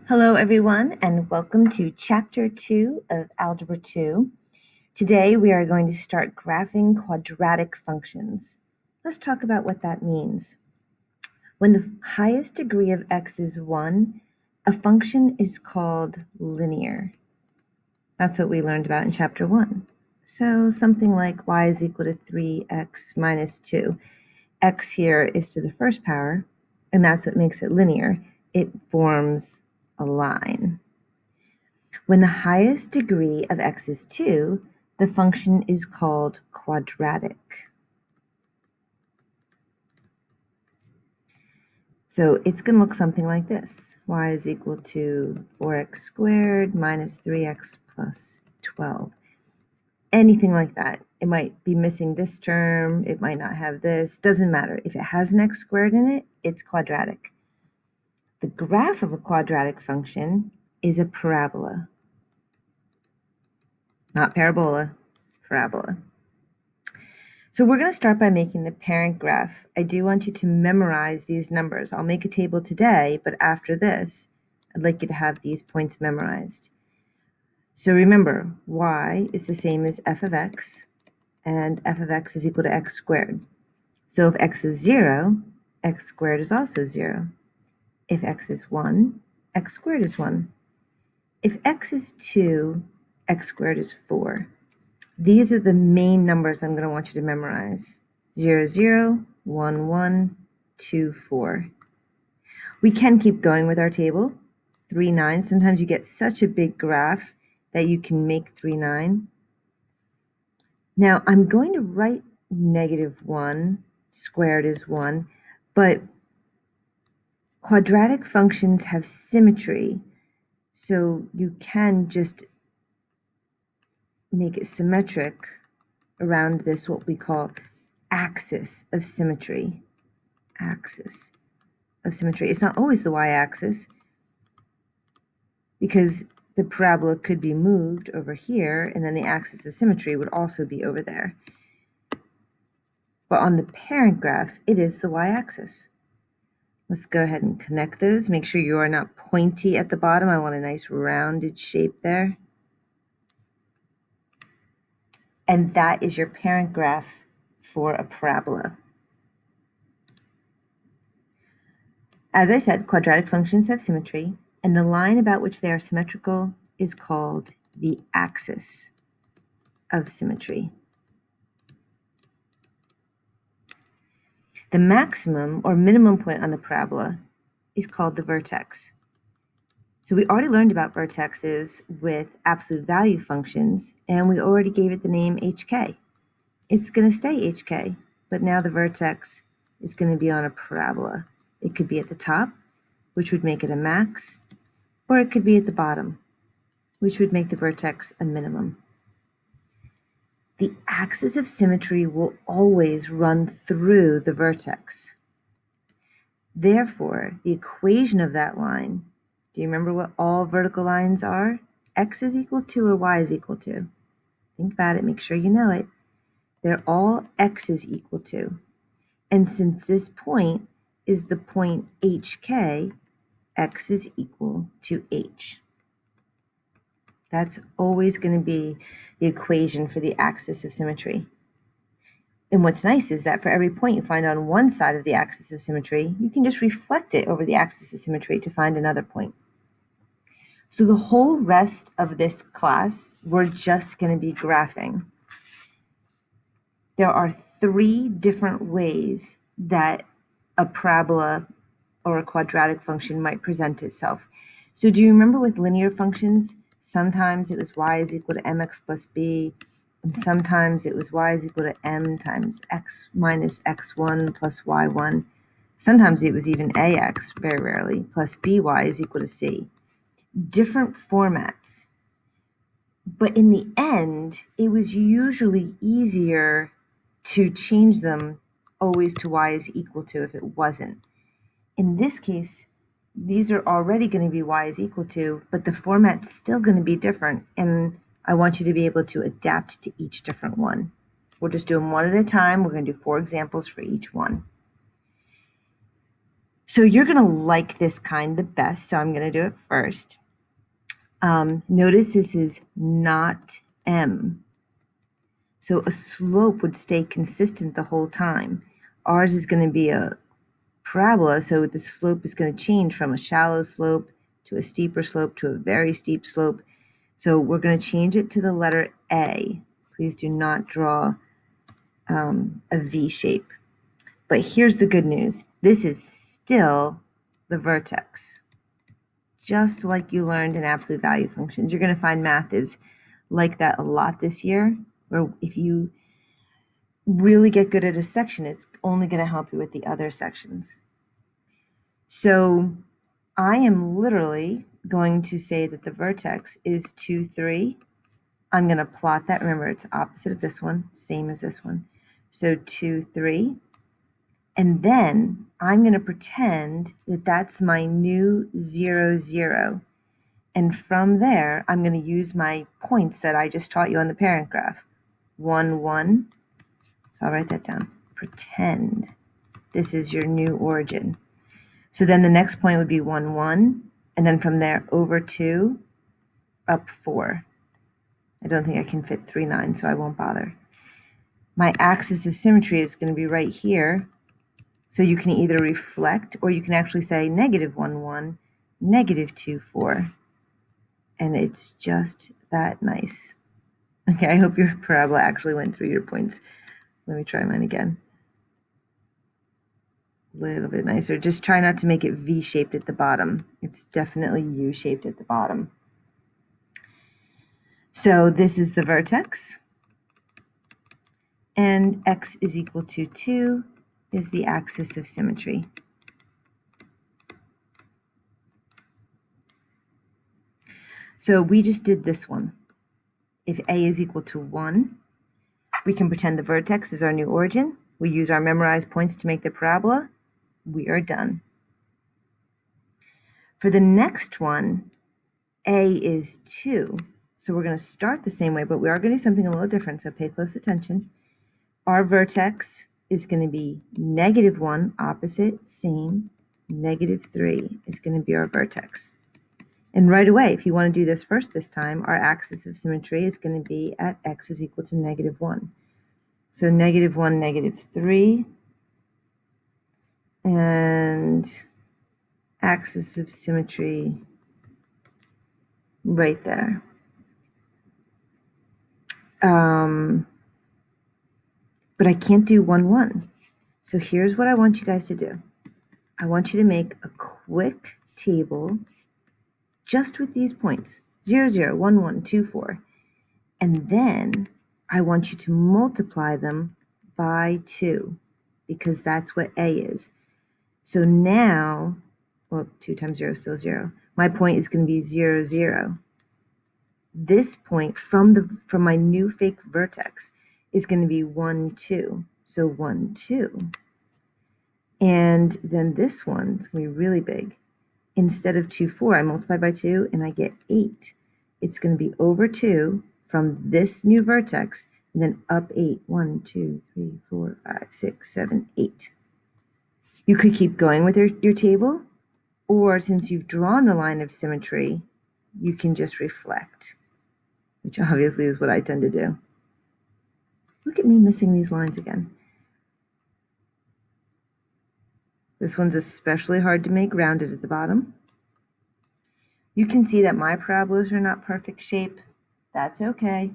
Hello, everyone, and welcome to Chapter 2 of Algebra 2. Today, we are going to start graphing quadratic functions. Let's talk about what that means. When the highest degree of x is 1, a function is called linear. That's what we learned about in Chapter 1. So something like y is equal to 3x minus 2. X here is to the first power, and that's what makes it linear. It forms a line. When the highest degree of x is 2, the function is called quadratic. So it's going to look something like this. Y is equal to 4x squared minus 3x plus 12. Anything like that. It might be missing this term. It might not have this. Doesn't matter. If it has an x squared in it, it's quadratic. The graph of a quadratic function is a parabola. Not parabola, parabola. So we're going to start by making the parent graph. I do want you to memorize these numbers. I'll make a table today, but after this, I'd like you to have these points memorized. So remember, y is the same as f of x, and f of x is equal to x squared. So if x is 0, x squared is also 0. If x is 1, x squared is 1. If x is 2, x squared is 4. These are the main numbers I'm going to want you to memorize. 0, 0, 1, 1, 2, 4. We can keep going with our table. 3, 9. Sometimes you get such a big graph that you can make 3, 9. Now, I'm going to write -1, squared is 1, but quadratic functions have symmetry, so you can just make it symmetric around this, what we call axis of symmetry. Axis of symmetry. It's not always the y-axis, because the parabola could be moved over here, and then the axis of symmetry would also be over there. But on the parent graph, it is the y-axis. Let's go ahead and connect those. Make sure you are not pointy at the bottom. I want a nice rounded shape there. And that is your parent graph for a parabola. As I said, quadratic functions have symmetry, and the line about which they are symmetrical is called the axis of symmetry. The maximum or minimum point on the parabola is called the vertex. So we already learned about vertexes with absolute value functions, and we already gave it the name hk. It's going to stay hk, but now the vertex is going to be on a parabola. It could be at the top, which would make it a max, or it could be at the bottom, which would make the vertex a minimum. The axis of symmetry will always run through the vertex. Therefore, the equation of that line, do you remember what all vertical lines are? X is equal to or Y is equal to? Think about it, make sure you know it. They're all X is equal to. And since this point is the point HK, X is equal to H. That's always going to be the equation for the axis of symmetry. And what's nice is that for every point you find on one side of the axis of symmetry, you can just reflect it over the axis of symmetry to find another point. So the whole rest of this class, we're just going to be graphing. There are 3 different ways that a parabola or a quadratic function might present itself. So do you remember with linear functions, sometimes it was y is equal to mx plus b, and sometimes it was y is equal to m times x minus x1 plus y1. Sometimes it was even ax, very rarely, plus by is equal to c. Different formats. But in the end, it was usually easier to change them always to y is equal to if it wasn't. In this case, these are already going to be y is equal to, but the format's still going to be different, and I want you to be able to adapt to each different one. We'll just do them one at a time. We're going to do 4 examples for each one. So you're going to like this kind the best, so I'm going to do it first. Notice this is not m. So a slope would stay consistent the whole time. Ours is going to be a parabola, so the slope is going to change from a shallow slope to a steeper slope to a very steep slope. So we're going to change it to the letter A. Please do not draw a V shape. But here's the good news. This is still the vertex. Just like you learned in absolute value functions. You're going to find math is like that a lot this year, where if you really get good at a section, it's only going to help you with the other sections. So I am literally going to say that the vertex is 2, 3. I'm going to plot that. Remember, it's opposite of this one, same as this one. So 2, 3. And then I'm going to pretend that that's my new 0, 0. And from there, I'm going to use my points that I just taught you on the parent graph. 1, 1. So I'll write that down. Pretend this is your new origin. So then the next point would be 1, 1. And then from there, over 2, up 4. I don't think I can fit 3, 9, so I won't bother. My axis of symmetry is going to be right here. So you can either reflect, or you can actually say negative 1, 1, negative 2, 4. And it's just that nice. Okay, I hope your parabola actually went through your points. Let me try mine again. A little bit nicer. Just try not to make it V-shaped at the bottom. It's definitely U-shaped at the bottom. So this is the vertex. And x is equal to 2 is the axis of symmetry. So we just did this one. If a is equal to 1, we can pretend the vertex is our new origin. We use our memorized points to make the parabola. We are done. For the next one, a is 2. So we're going to start the same way, but we are going to do something a little different, so pay close attention. Our vertex is going to be negative 1, opposite, same. Negative 3 is going to be our vertex. And right away, if you want to do this first this time, our axis of symmetry is going to be at x is equal to negative 1. So negative 1, negative 3. And axis of symmetry right there. But I can't do 1, 1. So here's what I want you guys to do. I want you to make a quick table just with these points, 0, 0, 1, 1, 2, 4. And then I want you to multiply them by 2, because that's what a is. So now, well, 2 times 0 is still 0. My point is going to be 0, 0. This point from my new fake vertex is going to be 1, 2. So 1, 2. And then this one is going to be really big. Instead of 2, 4, I multiply by 2 and I get 8. It's going to be over 2 from this new vertex and then up 8. 1, 2, 3, 4, 5, 6, 7, 8. You could keep going with your table, or since you've drawn the line of symmetry, you can just reflect, which obviously is what I tend to do. Look at me missing these lines again. This one's especially hard to make rounded at the bottom. You can see that my parabolas are not perfect shape. That's okay.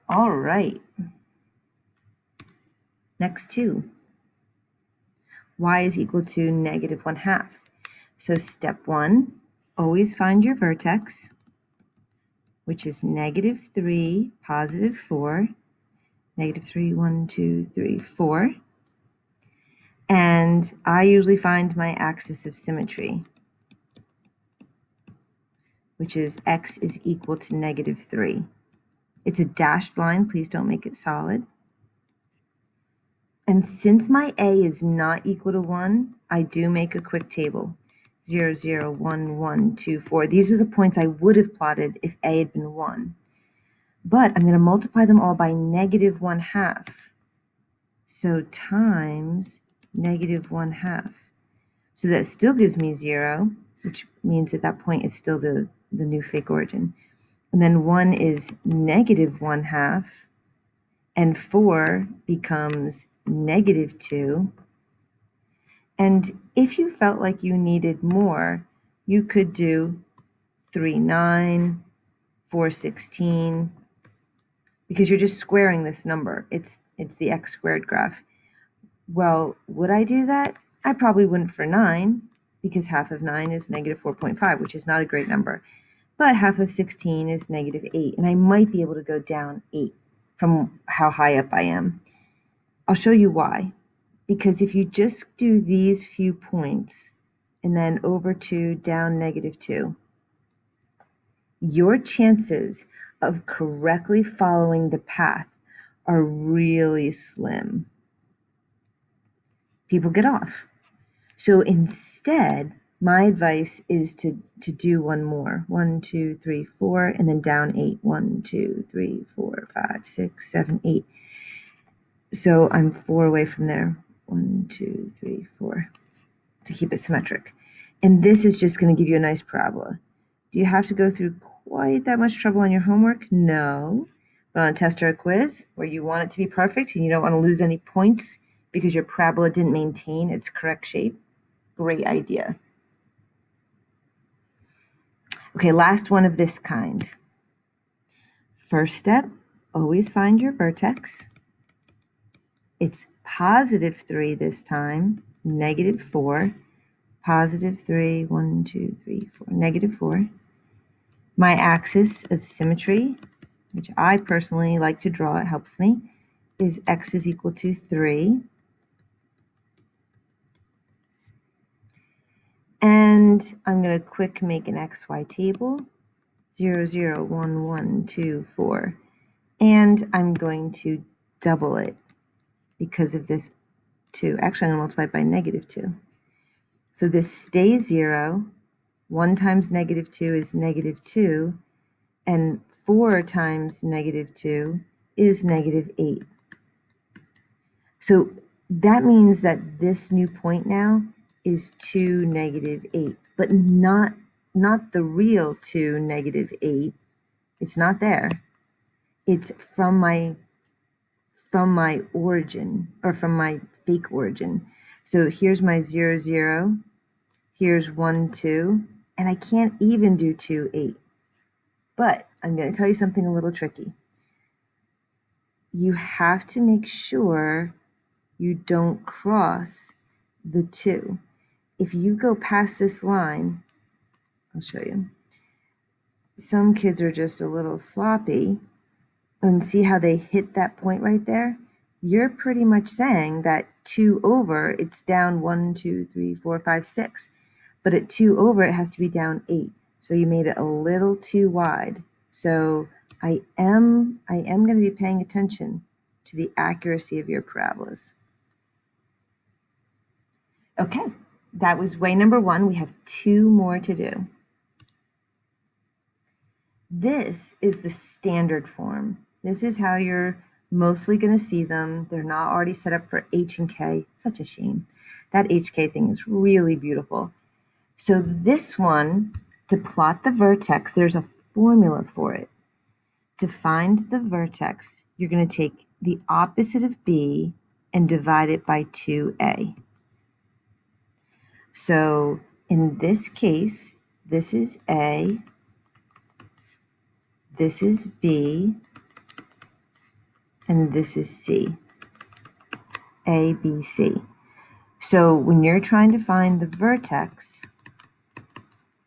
All right. Next two. Y is equal to negative 1/2. So step 1, always find your vertex, which is negative 3, positive 4, negative 3, 1, 2, 3, 4. And I usually find my axis of symmetry, which is x is equal to negative 3. It's a dashed line. Please don't make it solid. And since my a is not equal to 1, I do make a quick table. 0, 0, 1, 1, 2, 4. These are the points I would have plotted if a had been 1. But I'm going to multiply them all by negative 1/2. So times negative 1/2. So that still gives me 0, which means at that point it's still the new fake origin. And then 1 is negative 1/2, and 4 becomes negative 2. And if you felt like you needed more, you could do 3, 9, 4, 16, because you're just squaring this number. It's the x squared graph. Well, would I do that? I probably wouldn't for 9, because half of 9 is negative 4.5, which is not a great number. But half of 16 is negative 8, and I might be able to go down 8 from how high up I am. I'll show you why. Because if you just do these few points, and then over 2, down negative 2, your chances of correctly following the path are really slim. People get off. So instead, my advice is to do one more. 1, 2, 3, 4, and then down 8. 1, 2, 3, 4, 5, 6, 7, 8. So I'm 4 away from there. 1, 2, 3, 4, to keep it symmetric. And this is just going to give you a nice parabola. Do you have to go through quite that much trouble on your homework? No. But on a test or a quiz where you want it to be perfect and you don't want to lose any points because your parabola didn't maintain its correct shape, great idea. Okay, last one of this kind. First step, always find your vertex. It's positive 3 this time, negative 4, positive 3, 1, 2, 3, 4, negative 4. My axis of symmetry, which I personally like to draw, it helps me, is x is equal to 3. And I'm going to quick make an xy table, 0, 0, 1, 1, 2, 4. And I'm going to double it because of this 2. Actually, I'm going to multiply it by negative 2. So this stays 0. 1 times negative 2 is negative 2. And 4 times negative 2 is negative 8. So that means that this new point now is 2, negative 8, but not the real 2, negative 8. It's not there. It's from my origin, or from my fake origin. So here's my 0, 0. Here's 1, 2. And I can't even do 2, 8. But I'm going to tell you something a little tricky. You have to make sure you don't cross the 2. If you go past this line, I'll show you. Some kids are just a little sloppy, and see how they hit that point right there? You're pretty much saying that 2 over, it's down 1, 2, 3, 4, 5, 6. But at 2 over, it has to be down 8. So you made it a little too wide. So I am going to be paying attention to the accuracy of your parabolas. Okay, that was way number 1. We have 2 more to do. This is the standard form. This is how you're mostly going to see them. They're not already set up for H and K. Such a shame. That HK thing is really beautiful. So this one, to plot the vertex, there's a formula for it. To find the vertex, you're going to take the opposite of B and divide it by 2A. So in this case, this is A, this is B, and this is C. A, B, C. So when you're trying to find the vertex,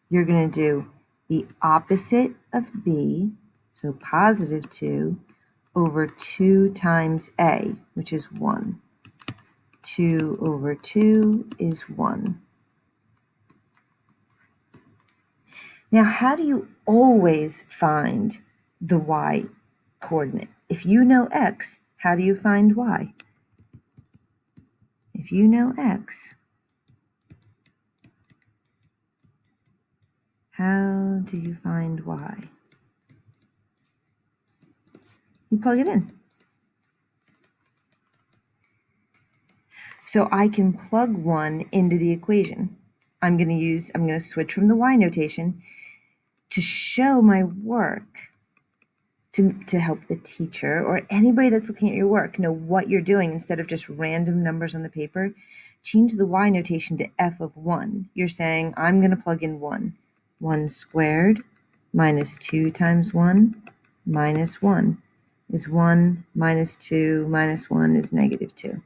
you're going to do the opposite of B, so positive 2, over 2 times A, which is 1. 2 over 2 is 1. Now, how do you always find the y coordinate? If you know x, how do you find y? If you know x, how do you find y? You plug it in. So I can plug 1 into the equation. I'm going to switch from the y notation to show my work, to help the teacher or anybody that's looking at your work know what you're doing. Instead of just random numbers on the paper, change the y notation to f of 1. You're saying, I'm going to plug in 1. 1 squared minus 2 times 1 minus 1 is 1 minus 2 minus 1 is negative 2.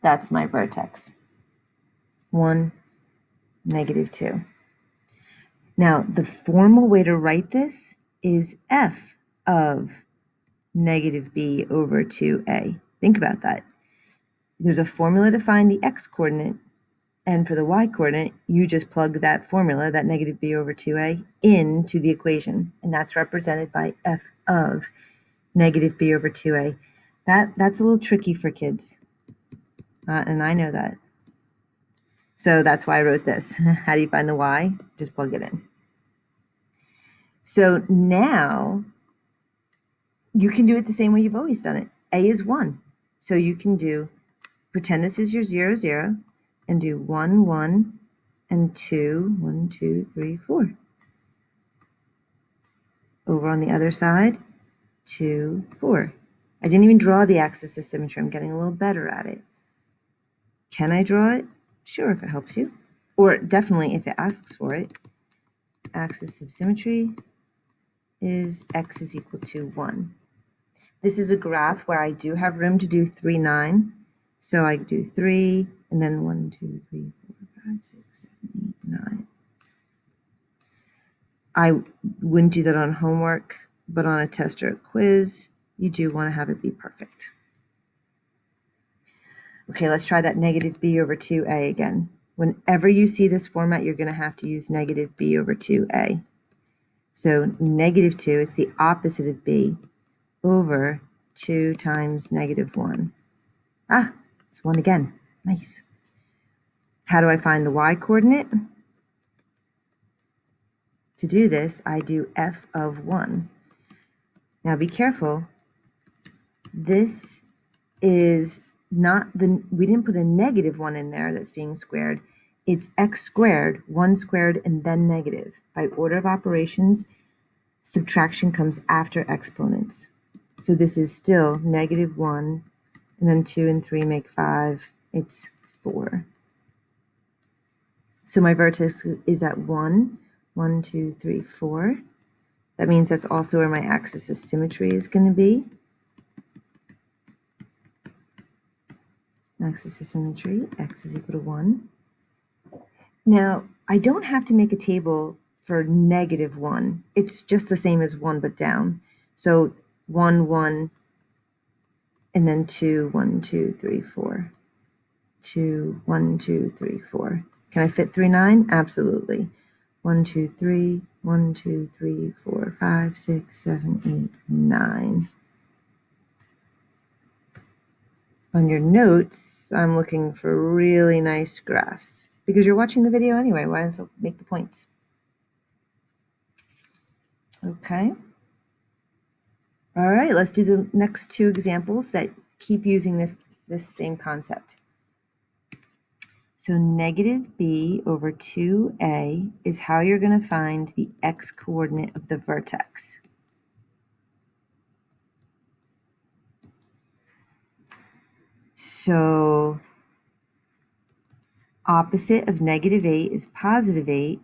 That's my vertex. 1, negative 2. Now, the formal way to write this is f of negative b over 2a. Think about that. There's a formula to find the x-coordinate, and for the y-coordinate, you just plug that formula, that negative b over 2a, into the equation, and that's represented by f of negative b over 2a. That's a little tricky for kids, and I know that. So that's why I wrote this. How do you find the y? Just plug it in. So now you can do it the same way you've always done it. A is 1. So you can pretend this is your 0, 0, and do 1, 1, and 2, 1, 2, 3, 4. Over on the other side, 2, 4. I didn't even draw the axis of symmetry. I'm getting a little better at it. Can I draw it? Sure, if it helps you. Or definitely if it asks for it. Axis of symmetry is x is equal to 1. This is a graph where I do have room to do 3, 9. So I do 3, and then 1, 2, 3, 4, 5, 6, 7, 8, 9. I wouldn't do that on homework, but on a test or a quiz, you do want to have it be perfect. Okay, let's try that negative b over 2a again. Whenever you see this format, you're going to have to use negative b over 2a. So negative 2 is the opposite of b over 2 times negative 1. Ah, it's 1 again. Nice. How do I find the y-coordinate? To do this, I do f of 1. Now be careful. This is not we didn't put a negative 1 in there that's being squared. It's x squared, 1 squared, and then negative. By order of operations, subtraction comes after exponents. So this is still negative 1, and then 2 and 3 make 5. It's 4. So my vertex is at 1, 1, 2, 3, 4. That means that's also where my axis of symmetry is going to be. Axis of symmetry, x is equal to 1. Now, I don't have to make a table for negative 1. It's just the same as 1 but down. So 1, 1, and then 2, 1, 2, 3, 4. 2, 1, 2, 3, 4. Can I fit 3, 9? Absolutely. 1, 2, 3, 1, 2, 3, 4, 5, 6, 7, 8, 9. On your notes, I'm looking for really nice graphs. Because you're watching the video anyway, why don't you make the points? Okay. All right, let's do the next 2 examples that keep using this same concept. So negative b over 2a is how you're going to find the x-coordinate of the vertex. So opposite of negative 8 is positive 8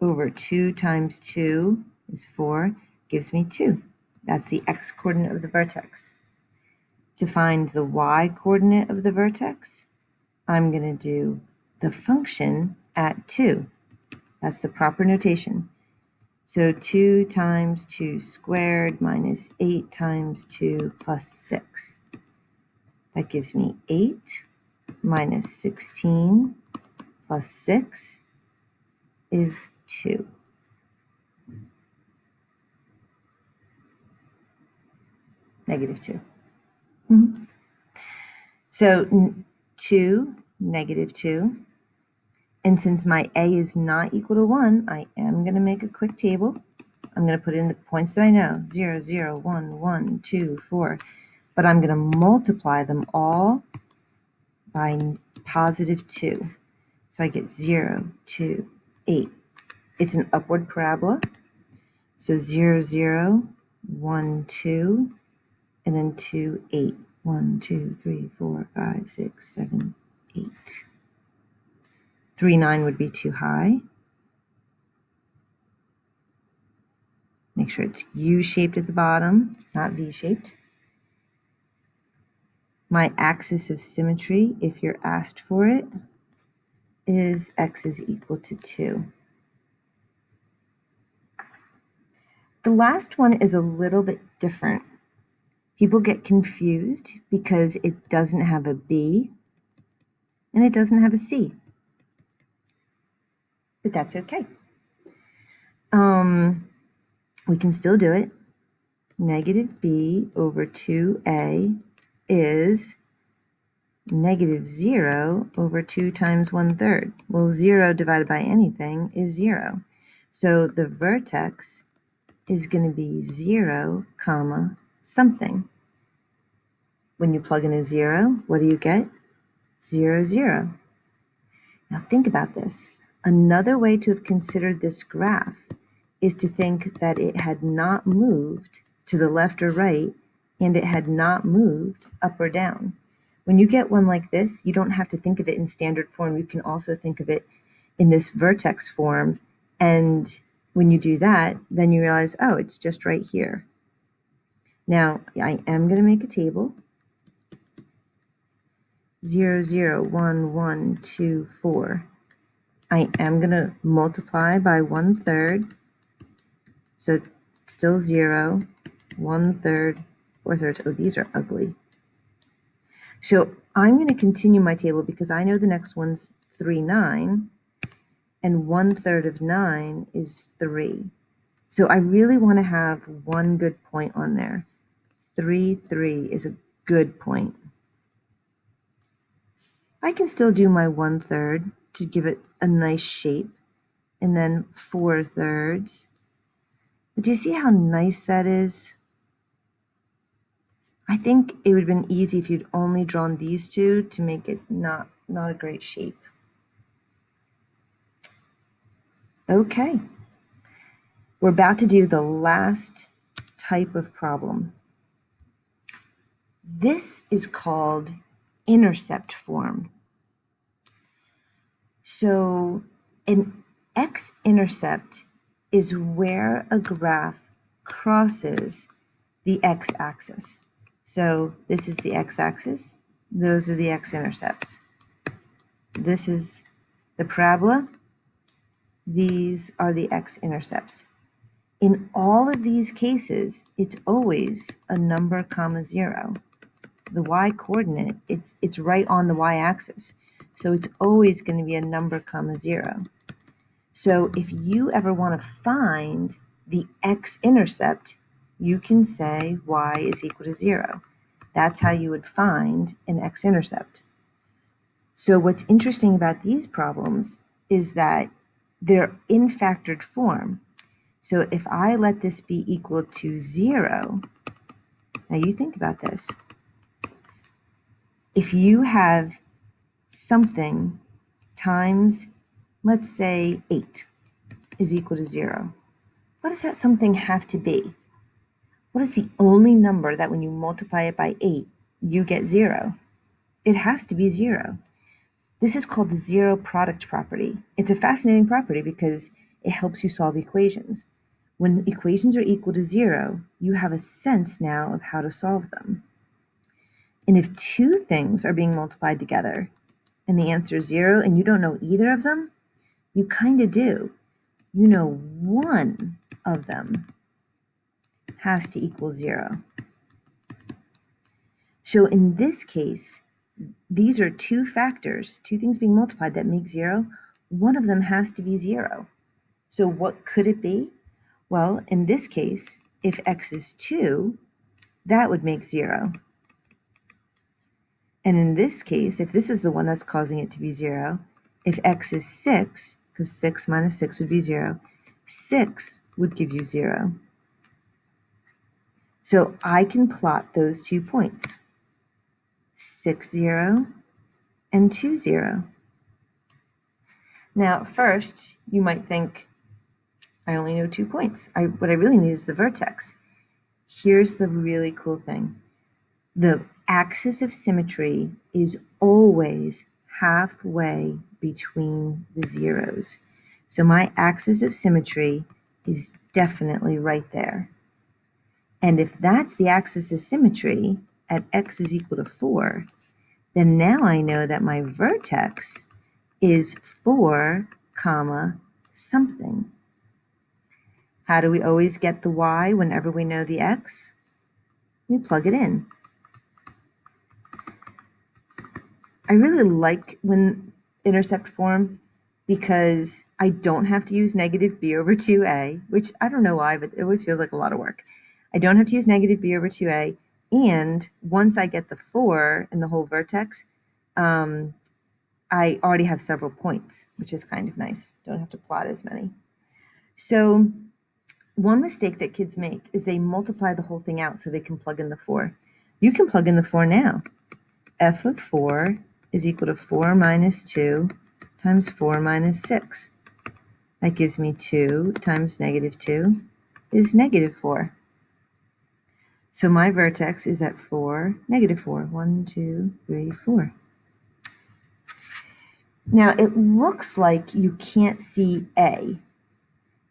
over 2 times 2 is 4, gives me 2. That's the x-coordinate of the vertex. To find the y-coordinate of the vertex, I'm going to do the function at 2. That's the proper notation. So 2 times 2 squared minus 8 times 2 plus 6. That gives me 8 minus 16 plus 6 is 2. Negative 2. So 2, negative 2. And since my a is not equal to 1, I am going to make a quick table. I'm going to put in the points that I know, 0, 0, 1, 1, 2, 4. But I'm going to multiply them all by positive 2. So I get 0, 2, 8. It's an upward parabola. So 0, 0, 1, 2, and then 2, 8. 1, 2, 3, 4, 5, 6, 7, 8. 3, 9 would be too high. Make sure it's U-shaped at the bottom, not V-shaped. My axis of symmetry, if you're asked for it, is x is equal to 2. The last one is a little bit different. People get confused because it doesn't have a B and it doesn't have a C. But that's okay. We can still do it. Negative B over 2A is negative 0 over 2 times 1/3. Well, 0 divided by anything is 0. So the vertex is going to be 0, comma, something. When you plug in a 0, what do you get? 0, 0. Now think about this. Another way to have considered this graph is to think that it had not moved to the left or right, and it had not moved up or down. When you get one like this, you don't have to think of it in standard form. You can also think of it in this vertex form. And when you do that, then you realize, oh, it's just right here. Now, I am going to make a table. 0, 0, 1, 1, 2, 4. I am going to multiply by 1/3. So still 0, 1/3, 4/3. Oh, these are ugly. So I'm going to continue my table because I know the next one's 3, 9, and 1/3 of 9 is 3. So I really want to have one good point on there. 3, 3 is a good point. I can still do my 1/3 to give it a nice shape, and then 4/3. But do you see how nice that is? I think it would have been easy if you'd only drawn these two to make it not a great shape. Okay, we're about to do the last type of problem. This is called intercept form. So an x-intercept is where a graph crosses the x-axis. So this is the x-axis, those are the x-intercepts. This is the parabola, these are the x-intercepts. In all of these cases, it's always a number comma 0. The y-coordinate, it's right on the y-axis. So it's always going to be a number comma 0. So if you ever want to find the x-intercept, you can say y is equal to 0. That's how you would find an x-intercept. So what's interesting about these problems is that they're in factored form. So if I let this be equal to 0, now you think about this. If you have something times, let's say 8 is equal to 0, what does that something have to be? What is the only number that when you multiply it by 8, you get 0? It has to be 0. This is called the zero product property. It's a fascinating property because it helps you solve equations. When equations are equal to 0, you have a sense now of how to solve them. And if two things are being multiplied together and the answer is 0 and you don't know either of them, you kind of do. You know one of them has to equal 0. So in this case, these are two factors, two things being multiplied that make 0. One of them has to be 0. So what could it be? Well, in this case, if x is 2, that would make 0. And in this case, if this is the one that's causing it to be 0, if x is 6, because 6 minus 6 would be 0, 6 would give you 0. So I can plot those 2 points, 6, 0, and 2, 0. Now, first, you might think, I only know 2 points. What I really need is the vertex. Here's the really cool thing. The axis of symmetry is always halfway between the zeros. So my axis of symmetry is definitely right there. And if that's the axis of symmetry at x is equal to 4, then now I know that my vertex is 4, comma, something. How do we always get the y whenever we know the x? We plug it in. I really like when intercept form because I don't have to use negative b over 2a, which I don't know why, but it always feels like a lot of work. I don't have to use negative b over 2a, and once I get the 4 in the whole vertex, I already have several points, which is kind of nice. Don't have to plot as many. So one mistake that kids make is they multiply the whole thing out so they can plug in the 4. You can plug in the 4 now. F of 4 is equal to 4 minus 2 times 4 minus 6. That gives me 2 times negative 2 is negative 4. So my vertex is at 4, negative 4. 1, 2, 3, 4. Now it looks like you can't see A,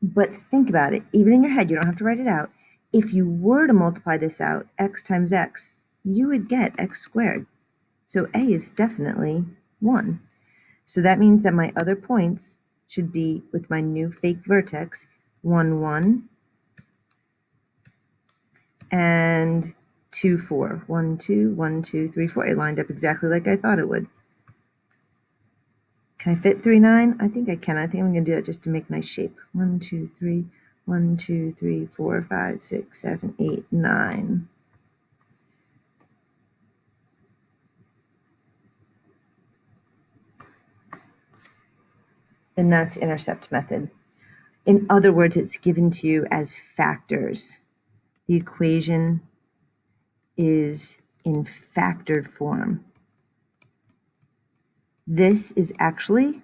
but think about it. Even in your head, you don't have to write it out. If you were to multiply this out, x times x, you would get x squared. So A is definitely 1. So that means that my other points should be, with my new fake vertex, 1, 1, and 2, 4. 1, 2, 1, 2, 3, 4. It lined up exactly like I thought it would. Can I fit 3, 9? I think I can. I think I'm going to do that just to make a nice shape. 1, 2, 3, 1, 2, 3, 4, 5, 6, 7, 8, 9. And that's the intercept method. In other words, it's given to you as factors. The equation is in factored form. This is actually,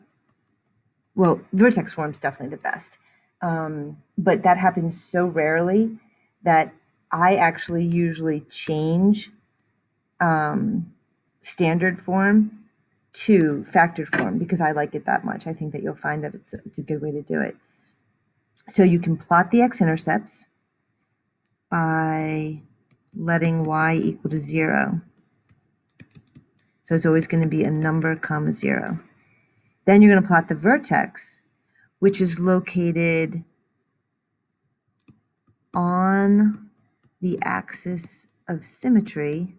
well, vertex form is definitely the best. But that happens so rarely that I actually usually change standard form to factored form because I like it that much. I think that you'll find that it's a good way to do it. So you can plot the x-intercepts by letting y equal to 0. So it's always going to be a number, comma, 0. Then you're going to plot the vertex, which is located on the axis of symmetry,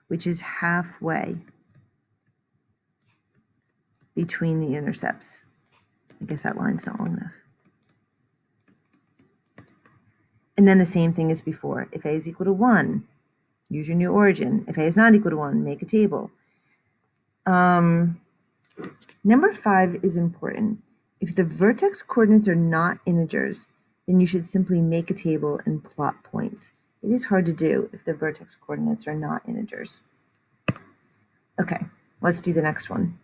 which is halfway between the intercepts. I guess that line's not long enough. And then the same thing as before. If a is equal to 1, use your new origin. If a is not equal to 1, make a table. Number 5 is important. If the vertex coordinates are not integers, then you should simply make a table and plot points. It is hard to do if the vertex coordinates are not integers. Okay, let's do the next one.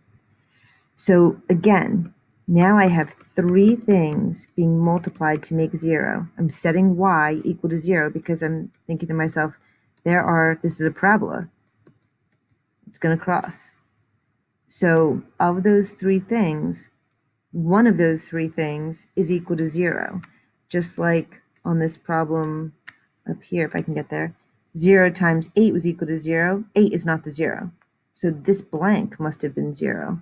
So again, now I have 3 things being multiplied to make 0. I'm setting y equal to 0 because I'm thinking to myself, this is a parabola. It's going to cross. So of those 3 things, one of those 3 things is equal to 0. Just like on this problem up here, if I can get there, 0 times 8 was equal to 0. 8 is not the 0. So this blank must have been 0.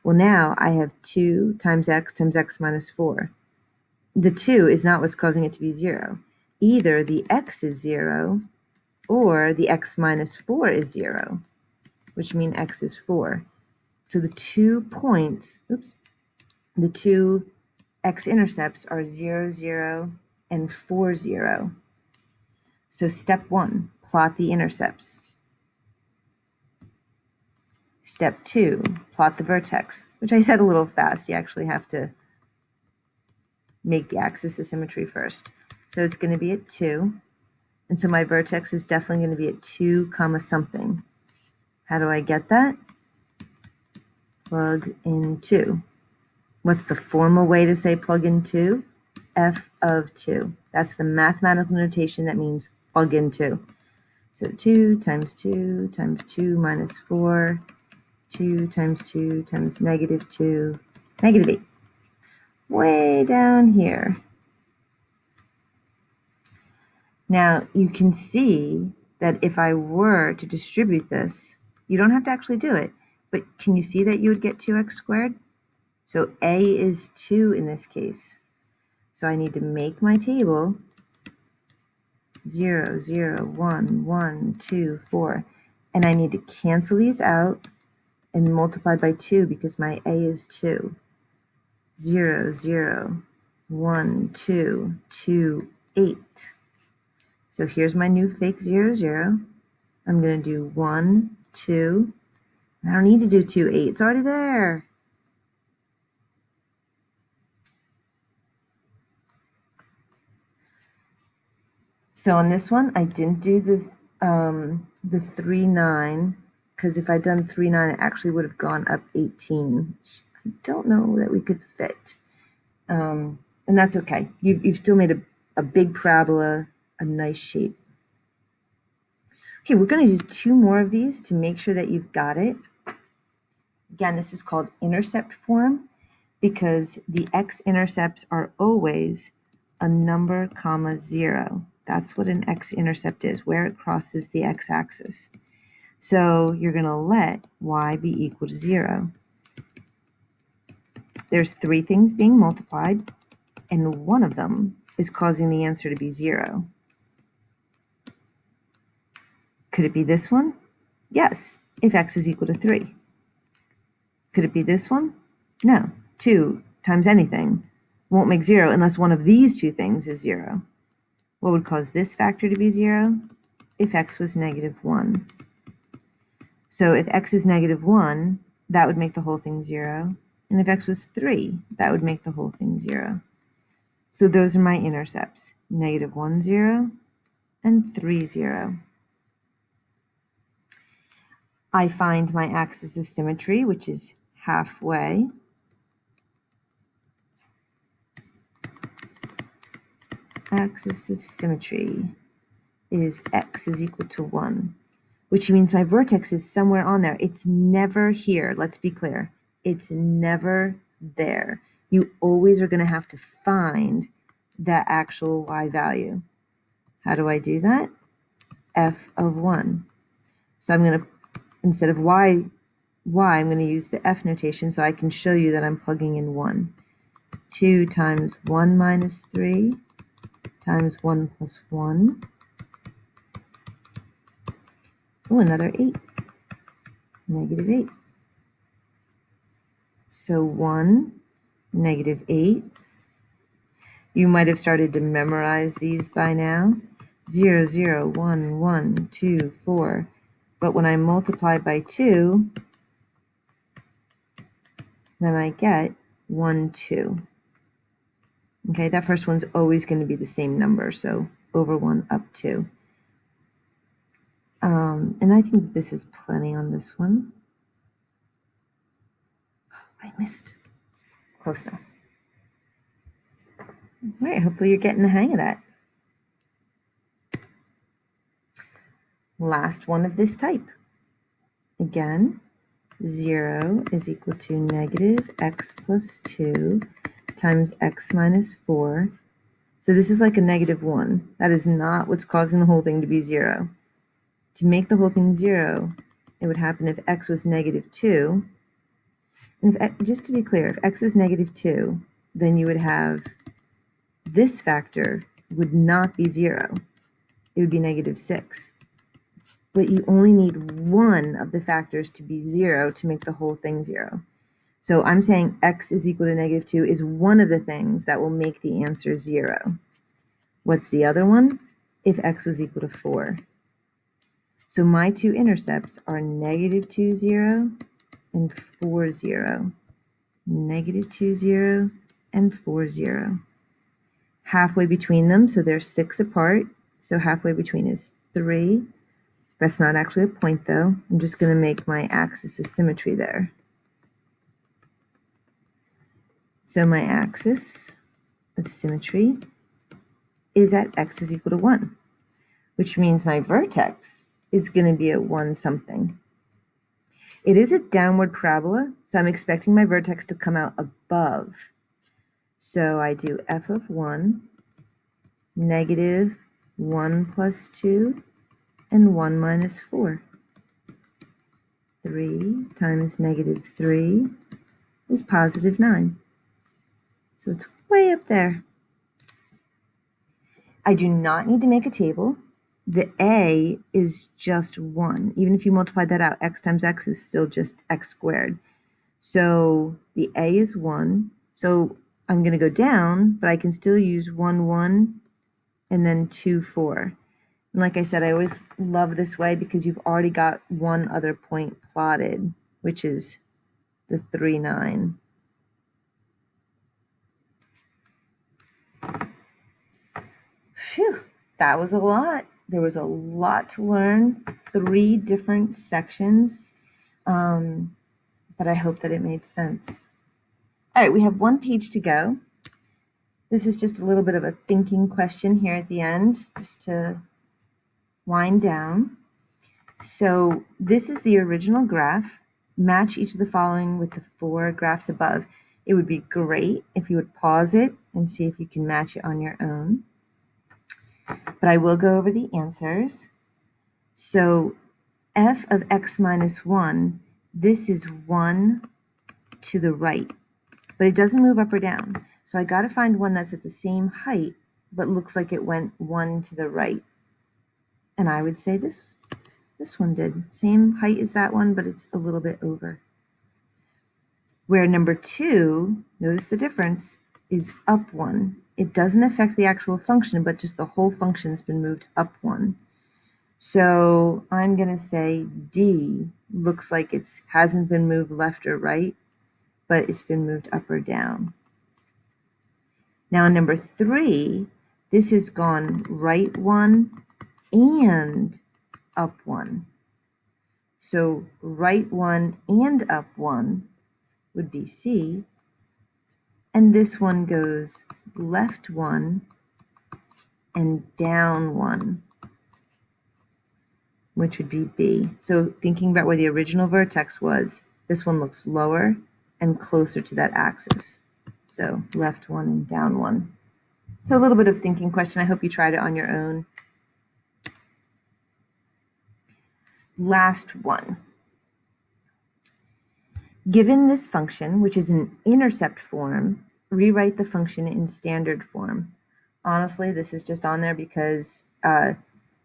Well, now I have 2 times x minus 4. The 2 is not what's causing it to be 0. Either the x is 0 or the x minus 4 is 0, which means x is 4. So the 2 points, the 2 x-intercepts are 0, 0, and 4, 0. So step 1, plot the intercepts. Step 2, plot the vertex, which I said a little fast. You actually have to make the axis of symmetry first. So it's going to be at 2. And so my vertex is definitely going to be at 2, comma something. How do I get that? Plug in 2. What's the formal way to say plug in 2? F of 2. That's the mathematical notation that means plug in 2. So 2 times 2 times 2 minus 4, 2 times 2 times negative 2, negative 8. Way down here. Now you can see that if I were to distribute this, you don't have to actually do it, but can you see that you would get 2x squared? So A is 2 in this case. So I need to make my table 0, 0, 1, 1, 2, 4. And I need to cancel these out and multiply by 2 because my A is 2. 0, 0, 1, 2, 2, 8. So here's my new fake 0, 0. I'm going to do 1, 2. I don't need to do 2, 8. It's already there. So on this one, I didn't do the 3, 9, because if I'd done 3, 9, it actually would have gone up 18. I don't know that we could fit. And that's okay. You've still made a big parabola, a nice shape. Okay, we're going to do 2 more of these to make sure that you've got it. Again, this is called intercept form because the x-intercepts are always a number, comma, 0. That's what an x-intercept is, where it crosses the x-axis. So you're going to let y be equal to 0. There's 3 things being multiplied, and one of them is causing the answer to be 0. Could it be this one? Yes, if x is equal to 3. Could it be this one? No. 2 times anything won't make 0 unless one of these 2 things is 0. What would cause this factor to be 0? If x was negative 1. So if x is negative 1, that would make the whole thing 0. And if x was 3, that would make the whole thing 0. So those are my intercepts, negative 1, 0, and 3, 0. I find my axis of symmetry, which is halfway. Axis of symmetry is x is equal to 1, which means my vertex is somewhere on there. It's never here. Let's be clear. It's never there. You always are going to have to find that actual y value. How do I do that? F of 1. So I'm going to, instead of y, I'm going to use the f notation so I can show you that I'm plugging in 1. 2 times 1 minus 3 times 1 plus 1. Oh, another 8. Negative 8. So 1, negative 8. You might have started to memorize these by now. 0, 0, 1, 1, 2, 4. But when I multiply by 2, then I get 1, 2. Okay, that first one's always going to be the same number, so over 1 up 2. And I think this is plenty on this one. I missed. Close enough. All right, hopefully you're getting the hang of that. Last one of this type. Again, 0 is equal to negative x plus 2 times x minus 4. So this is like a negative 1. That is not what's causing the whole thing to be 0. To make the whole thing 0, it would happen if x was negative 2. And if, just to be clear, if x is negative 2, then you would have this factor would not be 0. It would be negative 6. But you only need one of the factors to be 0 to make the whole thing 0. So I'm saying x is equal to negative 2 is one of the things that will make the answer 0. What's the other one? If x was equal to 4. So my 2 intercepts are negative 2, 0 and 4, 0. Negative 2, 0 and 4, 0. Halfway between them, so they're 6 apart. So halfway between is 3. That's not actually a point though. I'm just going to make my axis of symmetry there. So my axis of symmetry is at x is equal to 1, which means my vertex is going to be at 1 something. It is a downward parabola, so I'm expecting my vertex to come out above. So I do f of 1, negative 1 plus 2, and 1 minus 4. 3 times negative 3 is positive 9. So it's way up there. I do not need to make a table. The a is just 1. Even if you multiply that out, x times x is still just x squared. So the a is 1. So I'm going to go down, but I can still use 1, 1, and then 2, 4. And like I said, I always love this way because you've already got one other point plotted, which is the 3, 9. Phew, that was a lot. There was a lot to learn, 3 different sections, but I hope that it made sense. All right, we have 1 page to go. This is just a little bit of a thinking question here at the end, just to wind down. So this is the original graph. Match each of the following with the 4 graphs above. It would be great if you would pause it and see if you can match it on your own. But I will go over the answers. So f of x minus 1, this is 1 to the right, but it doesn't move up or down. So I got to find one that's at the same height, but looks like it went 1 to the right. And I would say this one did. Same height as that one, but it's a little bit over. Where number 2, notice the difference, is up 1. It doesn't affect the actual function, but just the whole function's been moved up 1. So I'm going to say D looks like it hasn't been moved left or right, but it's been moved up or down. Now number 3, this has gone right 1 and up 1. So right 1 and up 1 would be C, and this one goes left 1 and down 1, which would be B. So thinking about where the original vertex was, this one looks lower and closer to that axis. So left 1 and down 1. So a little bit of thinking question. I hope you tried it on your own. Last one. Given this function, which is an intercept form, rewrite the function in standard form. Honestly, this is just on there because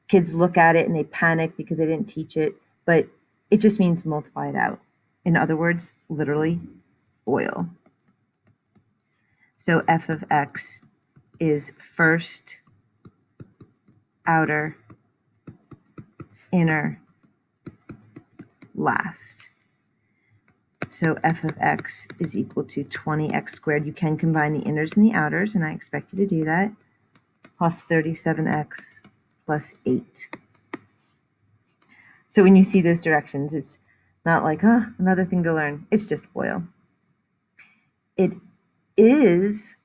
kids look at it and they panic because they didn't teach it, but it just means multiply it out. In other words, literally, FOIL. So f of x is first, outer, inner, last. So f of x is equal to 20x squared. You can combine the inners and the outers, and I expect you to do that, plus 37x plus 8. So when you see those directions, it's not like, oh, another thing to learn. It's just FOIL. It is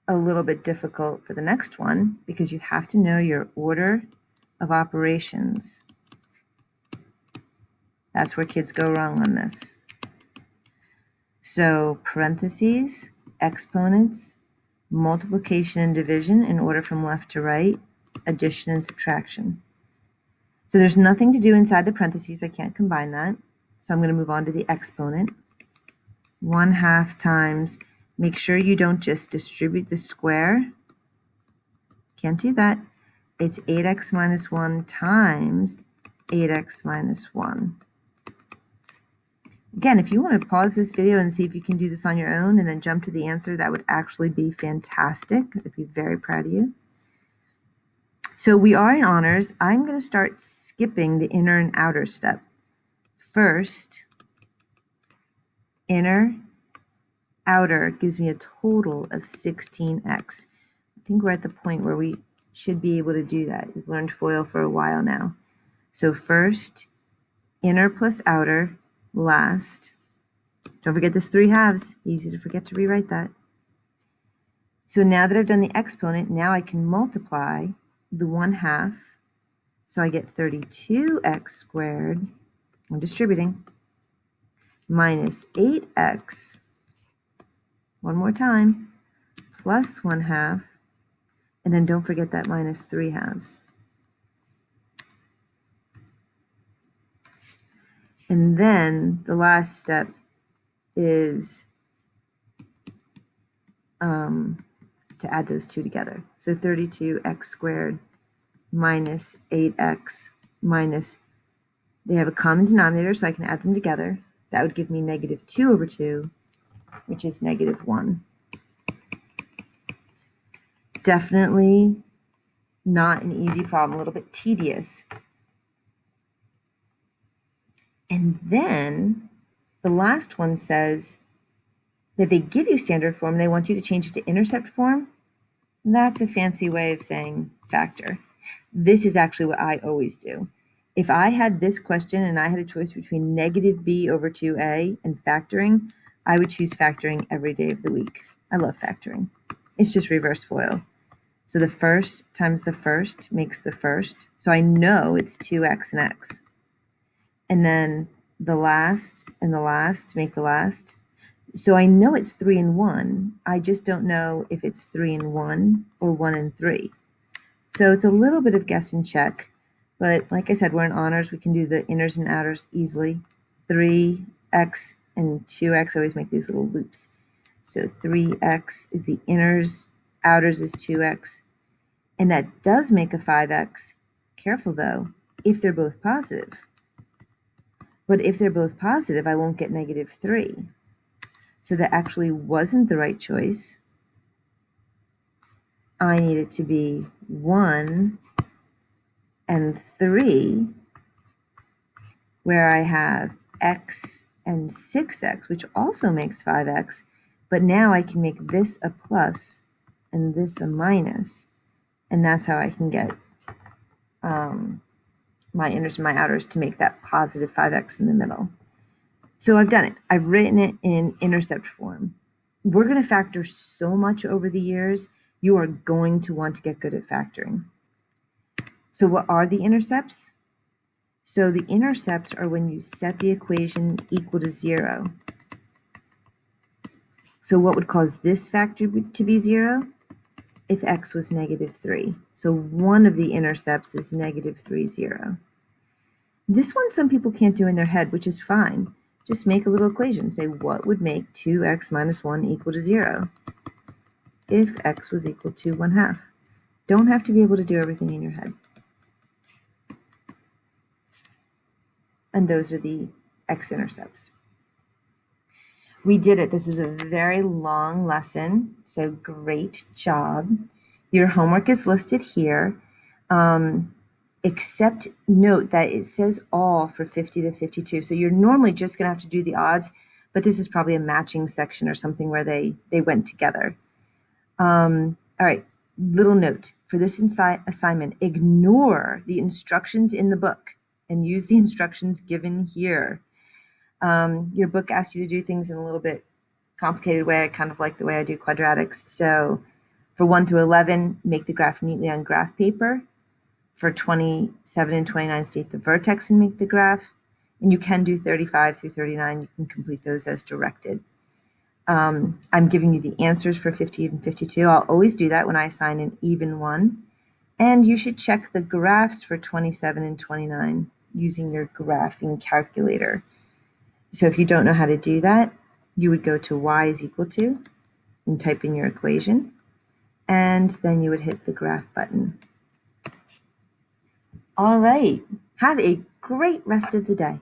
a little bit difficult for the next one because you have to know your order of operations. That's where kids go wrong on this. So parentheses, exponents, multiplication and division in order from left to right, addition and subtraction. So there's nothing to do inside the parentheses. I can't combine that. So I'm going to move on to the exponent. 1/2 times, make sure you don't just distribute the square. Can't do that. It's 8x minus 1 times 8x minus 1. Again, if you want to pause this video and see if you can do this on your own and then jump to the answer, that would actually be fantastic. I'd be very proud of you. So we are in honors. I'm going to start skipping the inner and outer step. First, inner, outer gives me a total of 16x. I think we're at the point where we should be able to do that. We've learned FOIL for a while now. So first, inner plus outer, last. Don't forget this 3/2. Easy to forget to rewrite that. So now that I've done the exponent, now I can multiply the 1/2. So I get 32x squared, I'm distributing, minus 8x, one more time, plus 1/2, and then don't forget that minus 3/2. And then the last step is to add those two together. So 32x squared minus 8x minus, they have a common denominator, so I can add them together. That would give me negative 2/2, which is negative 1. Definitely not an easy problem, a little bit tedious. And then the last one says that they give you standard form, they want you to change it to intercept form. That's a fancy way of saying factor. This is actually what I always do. If I had this question and I had a choice between negative b over 2a and factoring, I would choose factoring every day of the week. I love factoring. It's just reverse FOIL. So the first times the first makes the first. So I know it's 2x and x. And then the last and the last make the last. So I know it's 3 and 1. I just don't know if it's 3 and 1 or 1 and 3. So it's a little bit of guess and check. But like I said, we're in honors. We can do the inners and outers easily. 3x and 2x always make these little loops. So 3x is the inners, outers is 2x. And that does make a 5x. Careful though, if they're both positive. But if they're both positive, I won't get negative 3. So that actually wasn't the right choice. I need it to be 1 and 3, where I have x and 6x, which also makes 5x, but now I can make this a plus and this a minus, and that's how I can get my inners and my outers to make that positive 5x in the middle. So I've done it. I've written it in intercept form. We're going to factor so much over the years, you are going to want to get good at factoring. So what are the intercepts? So the intercepts are when you set the equation equal to 0. So what would cause this factor to be 0? If x was negative 3. So one of the intercepts is negative 3, 0. This one some people can't do in their head, which is fine. Just make a little equation. Say, what would make 2x minus 1 equal to 0? If x was equal to 1/2. Don't have to be able to do everything in your head. And those are the x-intercepts. We did it. This is a very long lesson, so great job. Your homework is listed here. Except note that it says all for 50 to 52. So you're normally just going to have to do the odds, but this is probably a matching section or something where they went together. All right, little note for this assignment, ignore the instructions in the book and use the instructions given here. Your book asked you to do things in a little bit complicated way. I kind of like the way I do quadratics. So for 1 through 11, make the graph neatly on graph paper. For 27 and 29, state the vertex and make the graph. And you can do 35 through 39. You can complete those as directed. I'm giving you the answers for 50 and 52. I'll always do that when I assign an even one. And you should check the graphs for 27 and 29 using your graphing calculator. So if you don't know how to do that, you would go to y is equal to and type in your equation. And then you would hit the graph button. All right. Have a great rest of the day.